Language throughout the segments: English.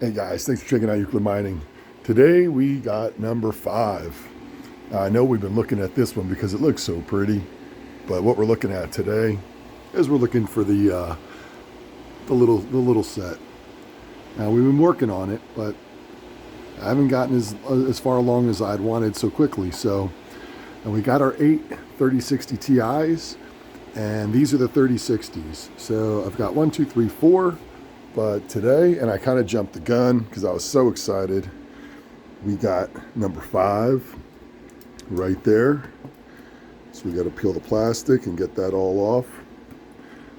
Hey guys, thanks for checking out Euclid Mining. Today we got number 5. I know we've been looking at this one because it looks so pretty, but what we're looking at today is we're looking for the little set. Now we've been working on it, but I haven't gotten as far along as I'd wanted so quickly. And we got our 8 3060 Ti's, and these are the 3060s. So I've got 1, 2, 3, 4. But today, and I kind of jumped the gun because I was so excited, we got number 5 right there. So we got to peel the plastic and get that all off.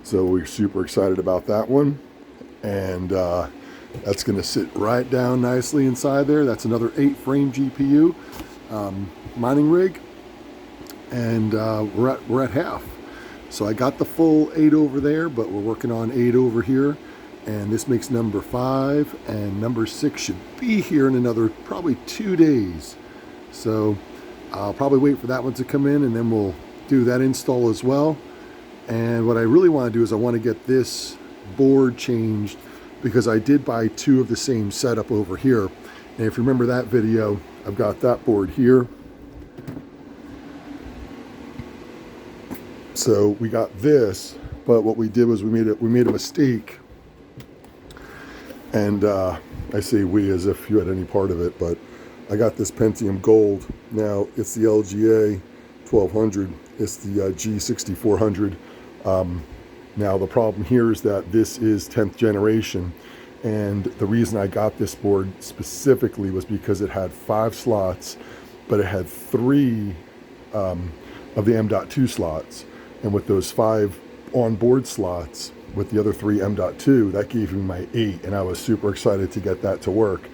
So we're super excited about that one. And that's going to sit right down nicely inside there. That's another 8-frame GPU mining rig. And we're at half. So I got the full 8 over there, but we're working on 8 over here. And this makes number 5, and number 6 should be here in another probably 2 days. So I'll probably wait for that one to come in, and then we'll do that install as well. And what I really want to do is I want to get this board changed, because I did buy 2 of the same setup over here. And if you remember that video, I've got that board here. So we got this, but what we did was we made a mistake. And I say we as if you had any part of it, but I got this Pentium Gold. Now, it's the LGA 1200. It's the G6400. Now, the problem here is that this is 10th generation. And the reason I got this board specifically was because it had 5 slots, but it had 3 of the M.2 slots. And with those 5 onboard slots, with the other 3 M.2, that gave me my 8, and I was super excited to get that to work.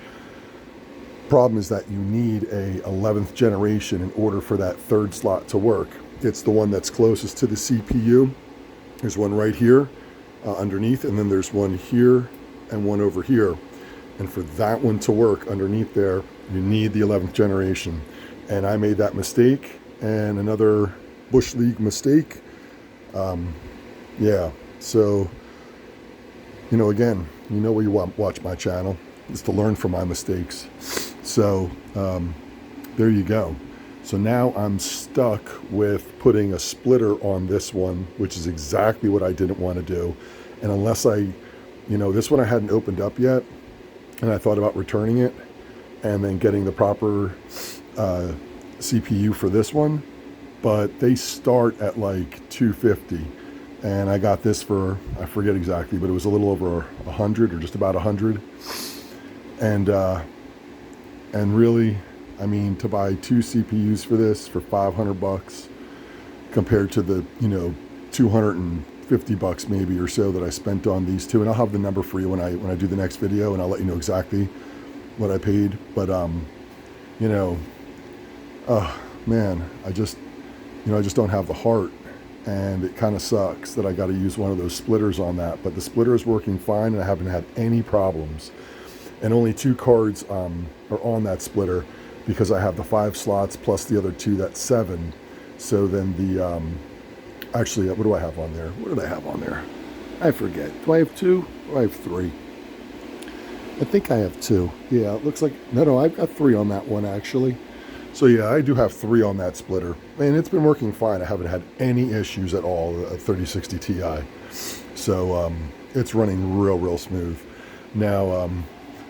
Problem is that you need a 11th generation in order for that 3rd slot to work. It's the one that's closest to the CPU. There's one right here underneath, and then there's one here and one over here. And for that one to work underneath there, you need the 11th generation. And I made that mistake, and another Bush League mistake. Yeah. So, again, where you watch my channel is to learn from my mistakes. So, there you go. So now I'm stuck with putting a splitter on this one, which is exactly what I didn't want to do. And unless this one I hadn't opened up yet, and I thought about returning it and then getting the proper CPU for this one, but they start at like $250. And I got this for, I forget exactly, but it was a little over 100 or just about 100. And really, I mean, to buy 2 CPUs for this for $500 compared to the, $250 maybe or so that I spent on these 2. And I'll have the number for you when I do the next video, and I'll let you know exactly what I paid. But, man, I just don't have the heart. And it kind of sucks that I got to use one of those splitters on that, but the splitter is working fine and I haven't had any problems. And only 2 cards are on that splitter because I have the 5 slots plus the other 2, that's 7. So then the actually, what do I have on there? What did I have on there? I forget. Do I have 2 or I have 3? I think I have 2. Yeah, it looks like no, I've got 3 on that one actually. So yeah, I do have 3 on that splitter, and it's been working fine. I haven't had any issues at all, a 3060 Ti. So it's running real smooth. Now,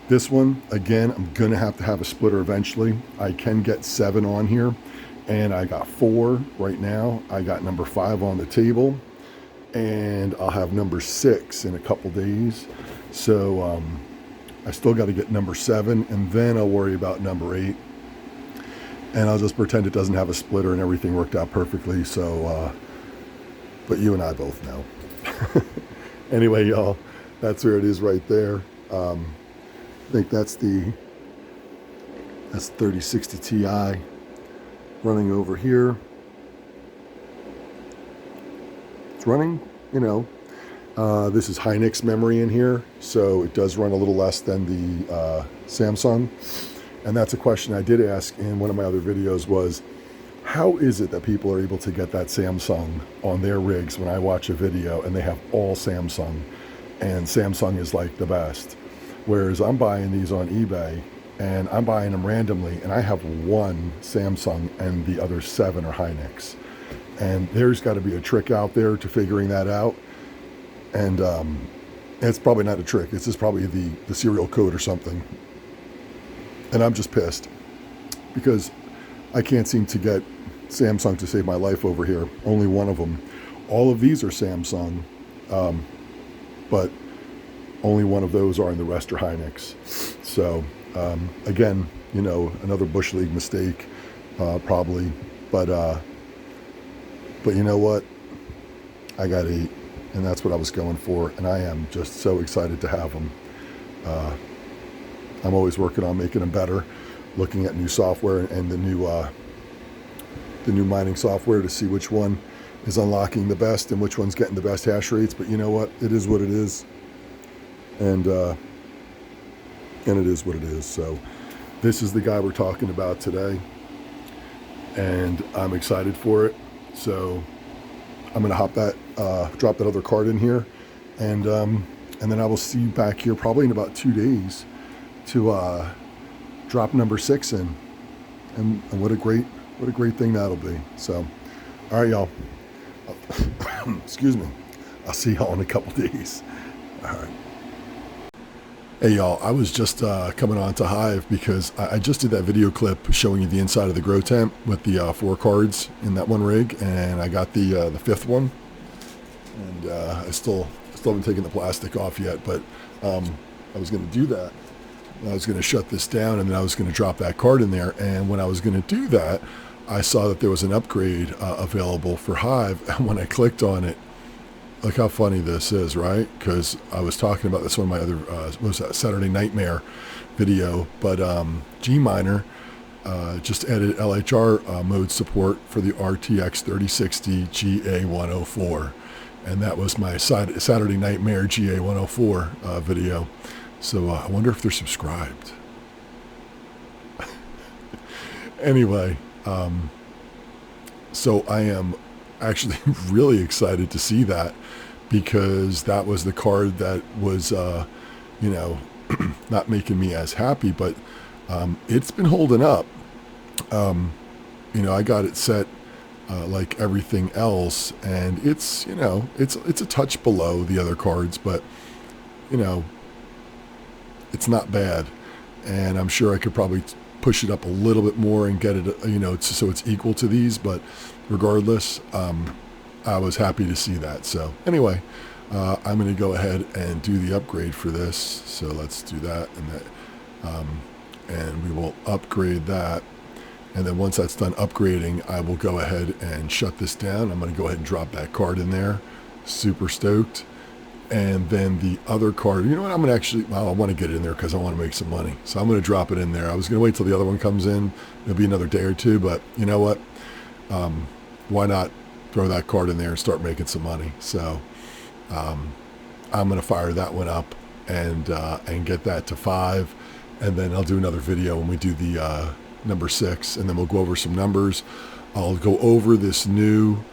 this one, again, I'm gonna have to have a splitter eventually. I can get 7 on here, and I got 4 right now. I got number 5 on the table, and I'll have number 6 in a couple days. So I still got to get number 7, and then I'll worry about number 8. And I'll just pretend it doesn't have a splitter and everything worked out perfectly. So, but you and I both know. Anyway, y'all, that's where it is right there. I think that's 3060 Ti running over here. It's running, this is Hynix memory in here. So it does run a little less than the Samsung. And that's a question I did ask in one of my other videos was, how is it that people are able to get that Samsung on their rigs when I watch a video and they have all Samsung, and Samsung is like the best? Whereas I'm buying these on eBay, and I'm buying them randomly, and I have one Samsung and the other 7 are Hynix. And there's got to be a trick out there to figuring that out. And it's probably not a trick. It's just probably the serial code or something. And I'm just pissed because I can't seem to get Samsung to save my life over here. Only one of them. All of these are Samsung, but only one of those are, and the rest are Hynix. So again, you know, another Bush League mistake, probably. But you know what? I got 8, and that's what I was going for, and I am just so excited to have them. I'm always working on making them better, looking at new software and the new mining software to see which one is unlocking the best and which one's getting the best hash rates. But you know what? It is what it is, and it is what it is. So this is the guy we're talking about today, and I'm excited for it. So I'm gonna drop that other card in here, and then I will see you back here probably in about 2 days to drop number 6 in, and what a great thing that'll be. So, all right, y'all. Excuse me. I'll see y'all in a couple days. All right. Hey y'all, I was just coming on to Hive because I just did that video clip showing you the inside of the grow tent with the 4 cards in that one rig, and I got the 5th one, and I still haven't taken the plastic off yet, but I was going to do that. I was going to shut this down, and then I was going to drop that card in there, and when I was going to do that, I saw that there was an upgrade available for Hive, and when I clicked on it, look how funny this is, right? Because I was talking about this on my other what was that, Saturday Nightmare video, but Gminer just added LHR mode support for the RTX 3060 GA104, and that was my Saturday Nightmare GA104 video. So I wonder if they're subscribed. Anyway, so I am actually really excited to see that, because that was the card that was, you know, not making me as happy, but it's been holding up. You know, I got it set like everything else, and it's, you know, it's a touch below the other cards, but, you know, it's not bad. And I'm sure I could probably push it up a little bit more and get it, you know, so it's equal to these, but regardless, I was happy to see that. So anyway, I'm going to go ahead and do the upgrade for this. So let's do that, and we will upgrade that. And then once that's done upgrading, I will go ahead and shut this down. I'm going to go ahead and drop that card in there. Super stoked. And then the other card, you know what, I'm going to actually, well, I want to get it in there because I want to make some money. So I'm going to drop it in there. I was going to wait till the other one comes in. It'll be another day or two, but you know what? Why not throw that card in there and start making some money? So I'm going to fire that one up and get that to 5. And then I'll do another video when we do the number 6, and then we'll go over some numbers. I'll go over this new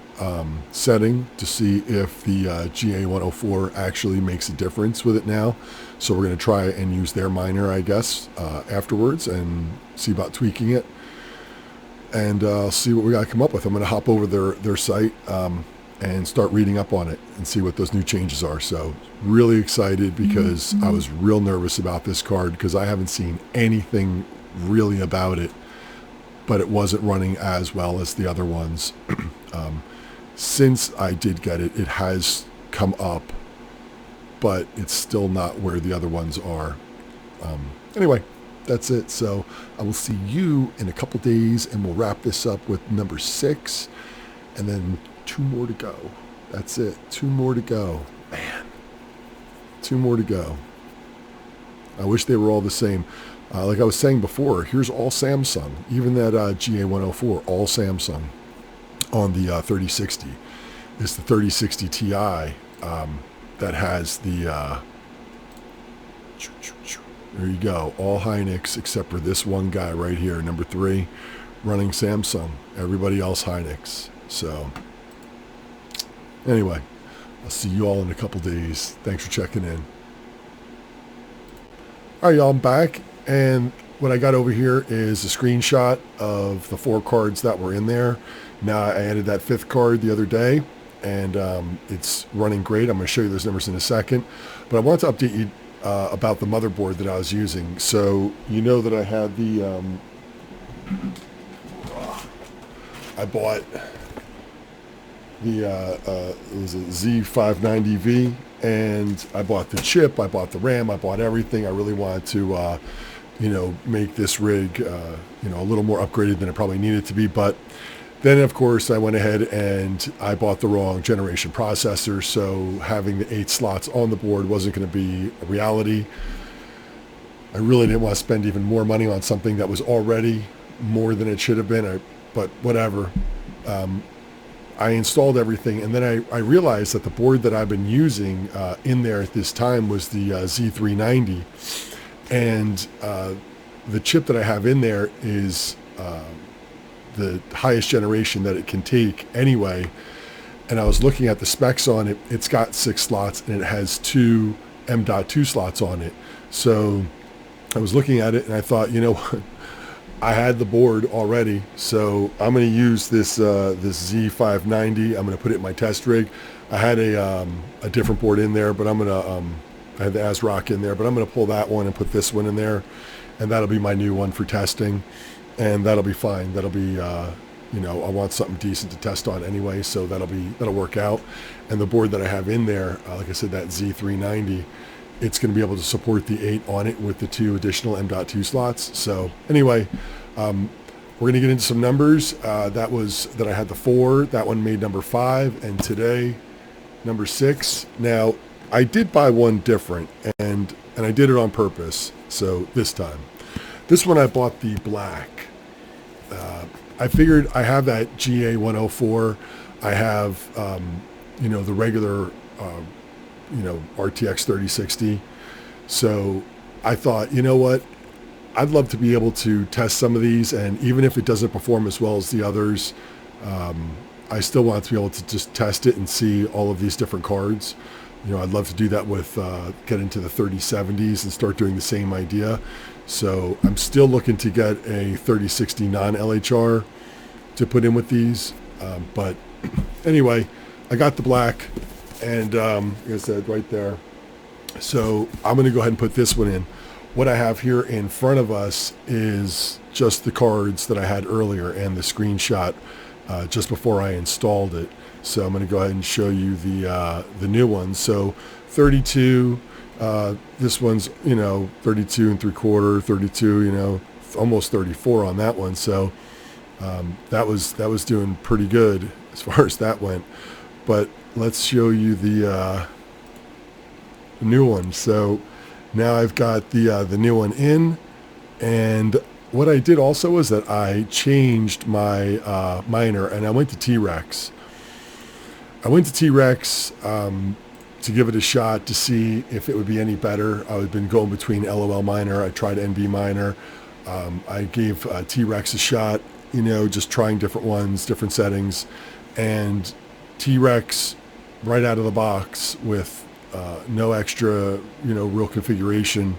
setting to see if the GA104 actually makes a difference with it now. So we're going to try and use their miner, I guess, afterwards, and see about tweaking it, and see what we got to come up with. I'm going to hop over their site and start reading up on it and see what those new changes are. So really excited, because I was real nervous about this card because I haven't seen anything really about it, but it wasn't running as well as the other ones. Since I did get it, it has come up, but it's still not where the other ones are. Anyway, that's it. So I will see you in a couple days, and we'll wrap this up with number 6, and then 2 more to go. That's it. 2 more to go. Man, 2 more to go. I wish they were all the same. Like I was saying before, here's all Samsung. Even that GA104, all Samsung. On the 3060, it's the 3060 Ti that has the there you go, all Hynix except for this one guy right here, number 3, running Samsung. Everybody else Hynix. So anyway, I'll see you all in a couple days. Thanks for checking in. All right, y'all, I'm back, and what I got over here is a screenshot of the 4 cards that were in there. Now, I added that 5th card the other day, and it's running great. I'm going to show you those numbers in a second, but I want to update you about the motherboard that I was using. So you know that I had the I bought the it was a Z590V, and I bought the chip, I bought the RAM, I bought everything. I really wanted to make this rig a little more upgraded than it probably needed to be. But then, of course, I went ahead and I bought the wrong generation processor, so having the 8 slots on the board wasn't going to be a reality. I really didn't want to spend even more money on something that was already more than it should have been, but whatever. I installed everything, and then I realized that the board that I've been using in there at this time was the Z390, and the chip that I have in there is the highest generation that it can take anyway. And I was looking at the specs on it. It's got 6 slots, and it has 2 M.2 slots on it. So I was looking at it, and I thought, you know what? I had the board already, so I'm going to use this this Z590. I'm going to put it in my test rig. I had a different board in there, but I'm going to I had the ASRock in there, but I'm going to pull that one and put this one in there, and that'll be my new one for testing, and that'll be fine. That'll be I want something decent to test on anyway, so that'll work out. And the board that I have in there, like I said, that Z390. It's going to be able to support the 8 on it with the 2 additional M.2 slots. So anyway, we're going to get into some numbers. That I had the 4. That one made number 5, and today number 6. Now I did buy one different, and I did it on purpose. So this one I bought the black. I figured I have that GA104. I have the regular. RTX 3060. So I thought, you know what? I'd love to be able to test some of these, and even if it doesn't perform as well as the others, I still want to be able to just test it and see all of these different cards. I'd love to do that with get into the 3070s and start doing the same idea. So I'm still looking to get a 3060 non-LHR to put in with these. But anyway, I got the black. And like I said, right there. So I'm going to go ahead and put this one in. What I have here in front of us is just the cards that I had earlier and the screenshot just before I installed it. So I'm going to go ahead and show you the new ones. So 32. This one's 32 and 3/4, 32. Almost 34 on that one. So that was doing pretty good as far as that went. But let's show you the new one. So now I've got the new one in, and what I did also was that I changed my miner, and I went to T-Rex. To give it a shot to see if it would be any better. I've been going between LOL miner. I tried NB miner. I gave T-Rex a shot, just trying different ones, different settings, and T-Rex right out of the box with no extra, real configuration.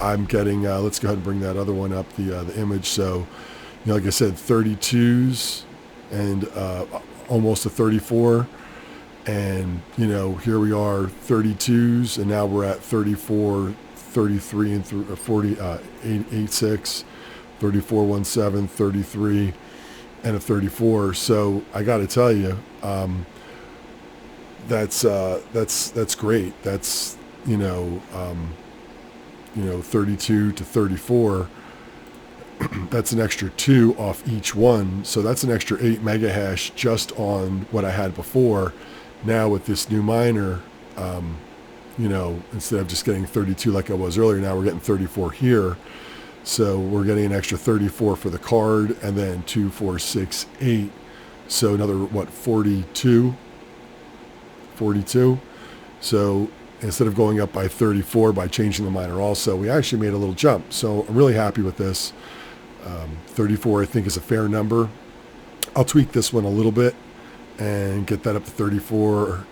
I'm getting, let's go ahead and bring that other one up, the image. So, like I said, 32s and almost a 34. And, here we are, 32s, and now we're at 34, 33, and 40, 86, 34, 17, 33, and a 34. So I got to tell you, that's great. That's 32 to 34. That's an extra 2 off each one. So that's an extra 8 mega hash just on what I had before. Now with this new miner, instead of just getting 32 like I was earlier, now we're getting 34 here. So we're getting an extra 34 for the card, and then 2, 4, 6, 8. So another, 42. So instead of going up by 34 by changing the miner also, we actually made a little jump. So I'm really happy with this. 34 I think is a fair number. I'll tweak this one a little bit and get that up to 34,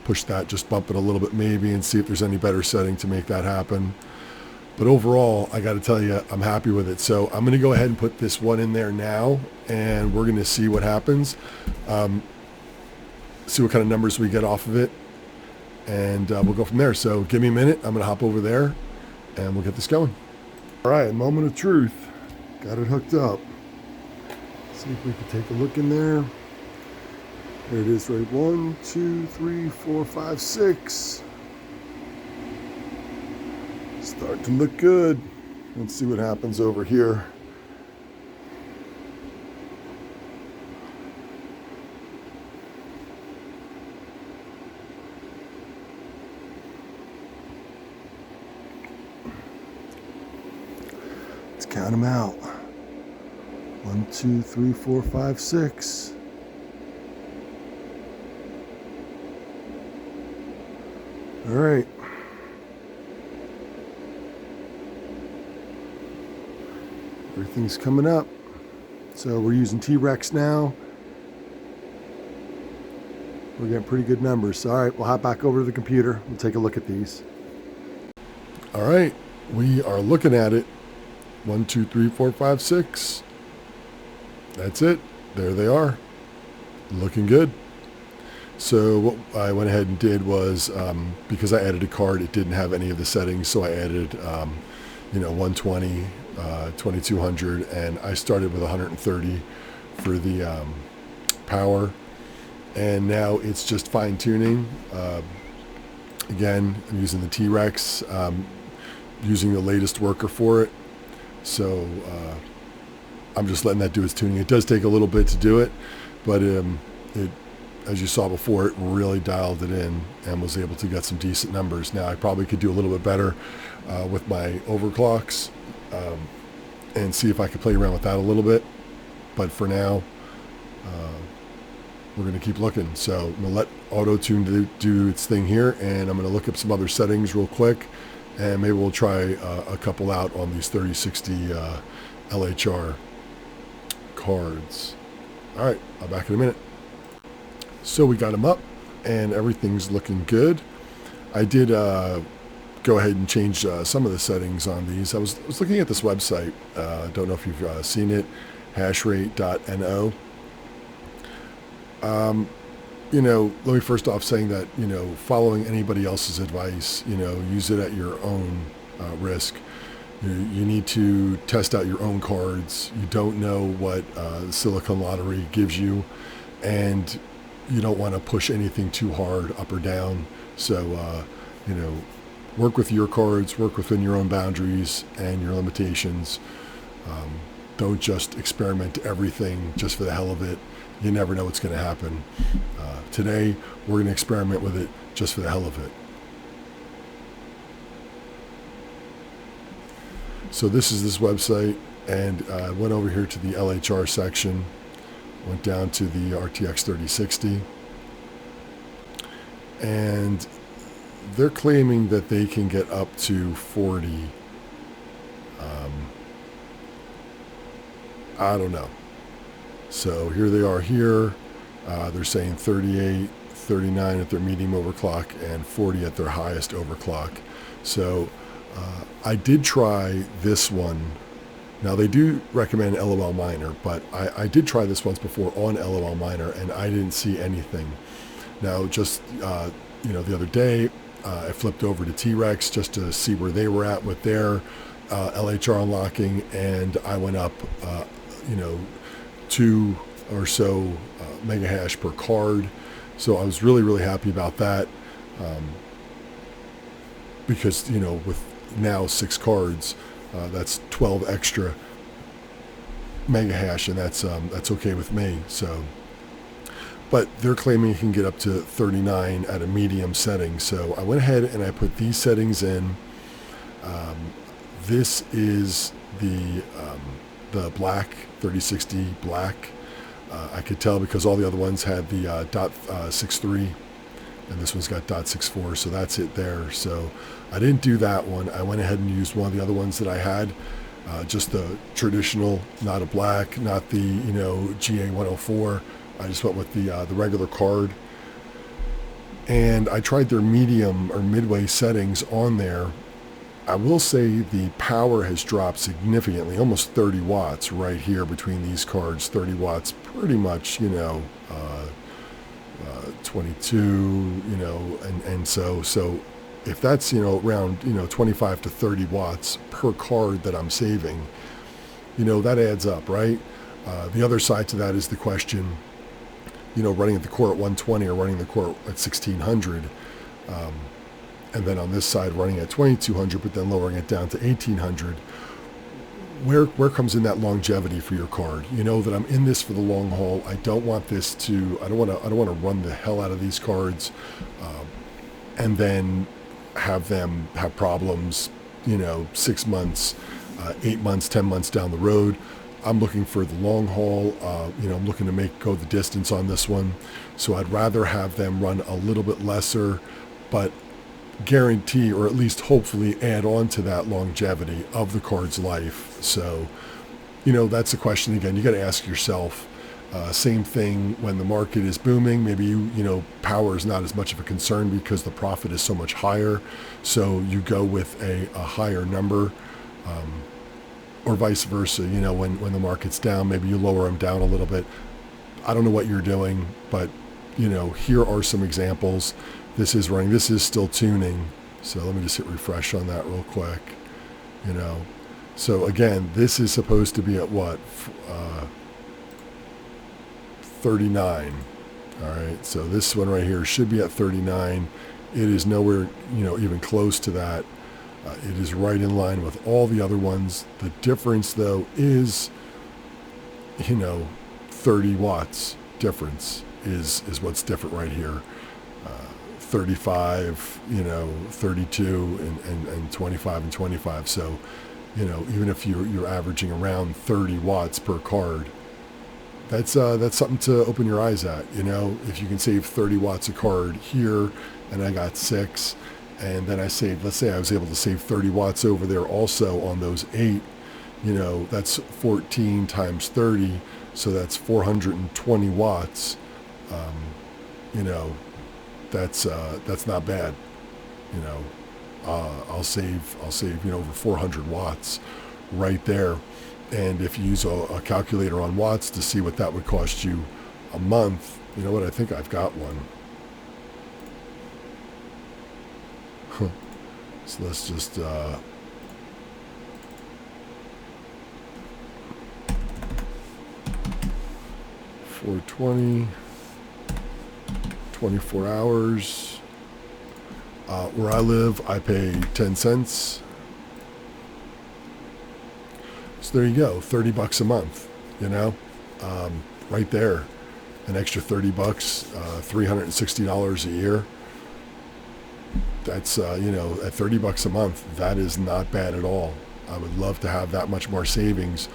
push that, just bump it a little bit maybe, and see if there's any better setting to make that happen. But overall, I got to tell you, I'm happy with it. So I'm going to go ahead and put this one in there now, and we're going to see what happens. See what kind of numbers we get off of it, and we'll go from there. So give me a minute. I'm going to hop over there, and we'll get this going. All right, moment of truth. Got it hooked up. See if we can take a look in there. There it is, right? 1, 2, 3, 4, 5, 6. Starting to look good. Let's see what happens over here. Let's count them out. 1, 2, 3, 4, 5, 6. All right. Everything's coming up. So we're using T-Rex now. We're getting pretty good numbers. All right, we'll hop back over to the computer. We'll take a look at these. All right, we are looking at it. 1, 2, 3, 4, 5, 6. That's it. There they are. Looking good. So what I went ahead and did was, because I added a card, it didn't have any of the settings, so I added, 120, 2200, and I started with 130 for the power, and now it's just fine tuning. Again, I'm using the T-Rex, using the latest worker for it, so I'm just letting that do its tuning. It does take a little bit to do it, but it, as you saw before, it really dialed it in and was able to get some decent numbers. Now I probably could do a little bit better with my overclocks, and see if I could play around with that a little bit, but for now we're going to keep looking. So I'm going to let auto tune do its thing here, and I'm going to look up some other settings real quick, and maybe we'll try a couple out on these 3060 LHR cards. All right, I'll be back in a minute. So we got them up, and everything's looking good. I did go ahead and change some of the settings on these. I was looking at this website. Don't know if you've seen it, hashrate.no. Let me first off saying that, following anybody else's advice, use it at your own risk. You need to test out your own cards. You don't know what the Silicon Lottery gives you, and you don't want to push anything too hard up or down. So, work with your cards, work within your own boundaries and your limitations. Don't just experiment everything just for the hell of it. You never know what's going to happen. Today, we're going to experiment with it just for the hell of it. So this is this website, and I went over here to the LHR section, went down to the RTX 3060, and they're claiming that they can get up to 40. I don't know. So here they are here. They're saying 38, 39 at their medium overclock, and 40 at their highest overclock. So I did try this one. Now they do recommend LOL Miner, but I did try this once before on LOL Miner, and I didn't see anything. Now just the other day, I flipped over to T-Rex just to see where they were at with their LHR unlocking, and I went up 2 or so mega hash per card. So I was really happy about that, because with now 6 cards, that's 12 extra mega hash, and that's okay with me. So, but they're claiming you can get up to 39 at a medium setting. So I went ahead and I put these settings in. This is the black 3060 black. I could tell because all the other ones had the .63, and this one's got .64, so that's it there. So I didn't do that one. I went ahead and used one of the other ones that I had, just the traditional, not a black, not the GA104. I just went with the regular card. And I tried their medium or midway settings on there. I will say the power has dropped significantly, almost 30 watts right here between these cards. 30 watts, pretty much, 22, and so if that's, around, 25 to 30 watts per card that I'm saving, that adds up, right? The other side to that is the question, running the core at 120 or running the core at 1600. And then on this side running at 2200, but then lowering it down to 1800. Where comes in that longevity for your card? That I'm in this for the long haul. I don't want this to. I don't want to run the hell out of these cards, and then have them have problems. 6 months, 8 months, 10 months down the road. I'm looking for the long haul. I'm looking to go the distance on this one. So I'd rather have them run a little bit lesser, but guarantee, or at least hopefully add on to that longevity of the card's life. So, that's a question again, you got to ask yourself. Same thing when the market is booming, maybe power is not as much of a concern because the profit is so much higher. So you go with a higher number, or vice versa. When the market's down, maybe you lower them down a little bit. I don't know what you're doing, but here are some examples. This is running, this is still tuning. So let me just hit refresh on that real quick. So again, this is supposed to be at what? 39. All right. So this one right here should be at 39. It is nowhere, even close to that. It is right in line with all the other ones. The difference though is, 30 watts difference is what's different right here. 35, 32 and 25 and 25. So, even if you're averaging around 30 watts per card, that's something to open your eyes at. If you can save 30 watts a card here, and I got 6, and then let's say I was able to save 30 watts over there also on those 8, that's 14 times 30. So that's 420 watts. That's not bad. I'll save over 400 watts right there. And if you use a calculator on watts to see what that would cost you a month, you know what? I think I've got one. So let's just 420. 24 hours. Where I live, I pay 10 cents. So there you go, 30 bucks a month, right there. An extra 30 bucks, $360 a year. That's, at 30 bucks a month, that is not bad at all. I would love to have that much more savings.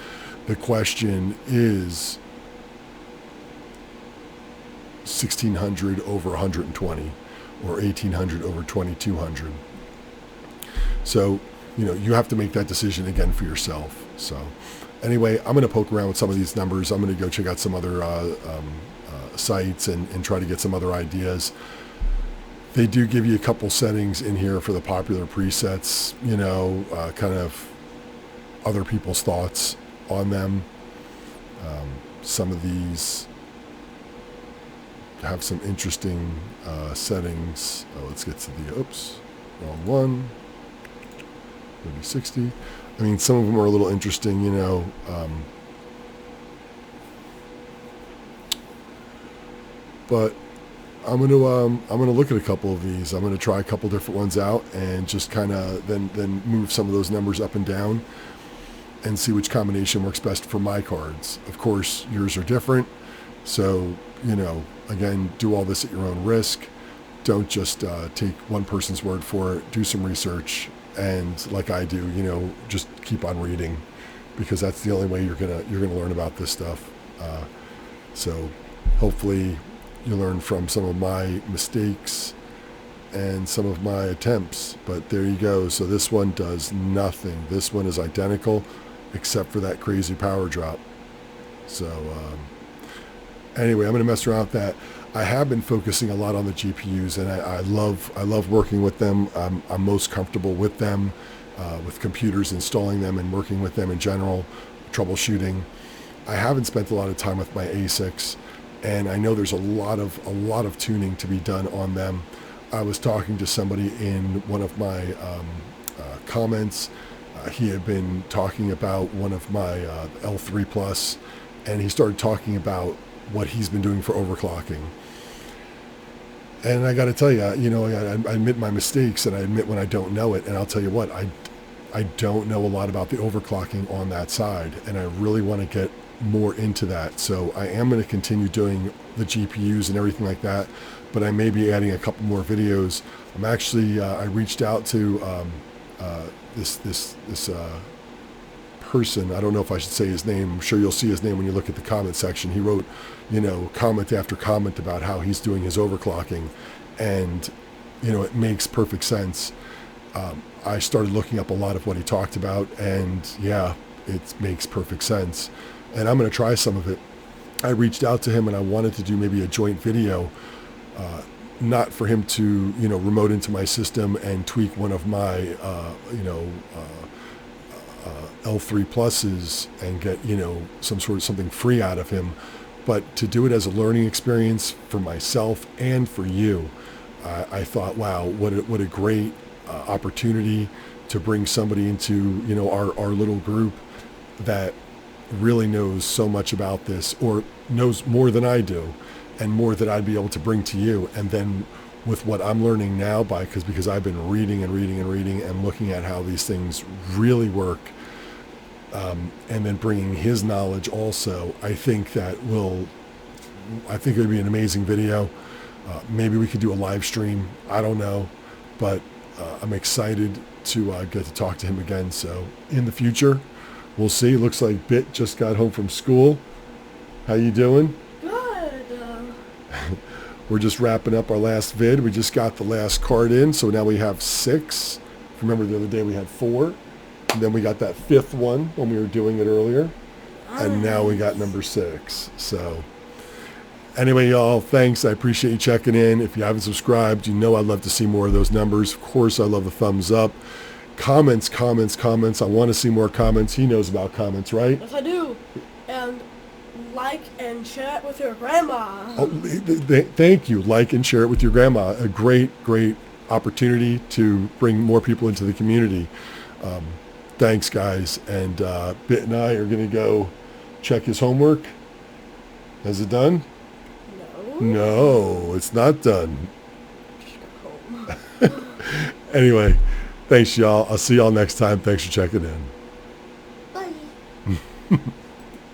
The question is, 1600 over 120 or 1800 over 2200. So, you have to make that decision again for yourself. So anyway, I'm going to poke around with some of these numbers. I'm going to go check out some other sites and try to get some other ideas. They do give you a couple settings in here for the popular presets, kind of other people's thoughts on them. Some of these have some interesting settings. Let's get to the, wrong one. 3060. I mean, some of them are a little interesting, but I'm gonna look at a couple of these. I'm gonna try a couple different ones out and just kind of then move some of those numbers up and down and see which combination works best for my cards. Of course, yours are different, so again, do all this at your own risk. Don't just take one person's word for it. Do some research, and like I do, just keep on reading, because that's the only way you're gonna learn about this stuff. So hopefully you learn from some of my mistakes and some of my attempts. But there you go. So this one does nothing. This one is identical, except for that crazy power drop. So anyway, I'm going to mess around with that. I have been focusing a lot on the GPUs, and I love working with them. I'm most comfortable with them, with computers, installing them and working with them in general, troubleshooting. I haven't spent a lot of time with my ASICs, and I know there's a lot of tuning to be done on them. I was talking to somebody in one of my comments. He had been talking about one of my L3 Plus, and he started talking about what he's been doing for overclocking. And I got to tell you, I admit my mistakes, and I admit when I don't know it. And I'll tell you what, I don't know a lot about the overclocking on that side, and I really want to get more into that. So I am going to continue doing the GPUs and everything like that, but I may be adding a couple more videos. I'm actually, I reached out to this person. I don't know if I should say his name. I'm sure you'll see his name when you look at the comment section. He wrote, comment after comment about how he's doing his overclocking, and it makes perfect sense. I started looking up a lot of what he talked about, and yeah, it makes perfect sense. And I'm going to try some of it. I reached out to him, and I wanted to do maybe a joint video, not for him to remote into my system and tweak one of my L3 pluses and get something free out of him, but to do it as a learning experience for myself and for you. I thought, wow, what a great opportunity to bring somebody into our little group that really knows so much about this, or knows more than I do, and more that I'd be able to bring to you. And then with what I'm learning now, because I've been reading and looking at how these things really work, and then bringing his knowledge also, I think it would be an amazing video. Maybe we could do a live stream. I don't know, but I'm excited to get to talk to him again. So in the future, we'll see. Looks like Bit just got home from school. How you doing? Good. We're just wrapping up our last vid. We just got the last card in, so now we have 6. Remember the other day we had 4. And then we got that 5th one when we were doing it earlier. And now we got number 6. So anyway, y'all, thanks. I appreciate you checking in. If you haven't subscribed, I'd love to see more of those numbers. Of course, I love the thumbs up. Comments. I want to see more comments. He knows about comments, right? Yes, I do. And like and share it with your grandma. Oh, thank you. Like and share it with your grandma. A great opportunity to bring more people into the community. Thanks, guys. And Bit and I are going to go check his homework. Is it done? No, it's not done. Just go home. Anyway, thanks, y'all. I'll see y'all next time. Thanks for checking in. Bye.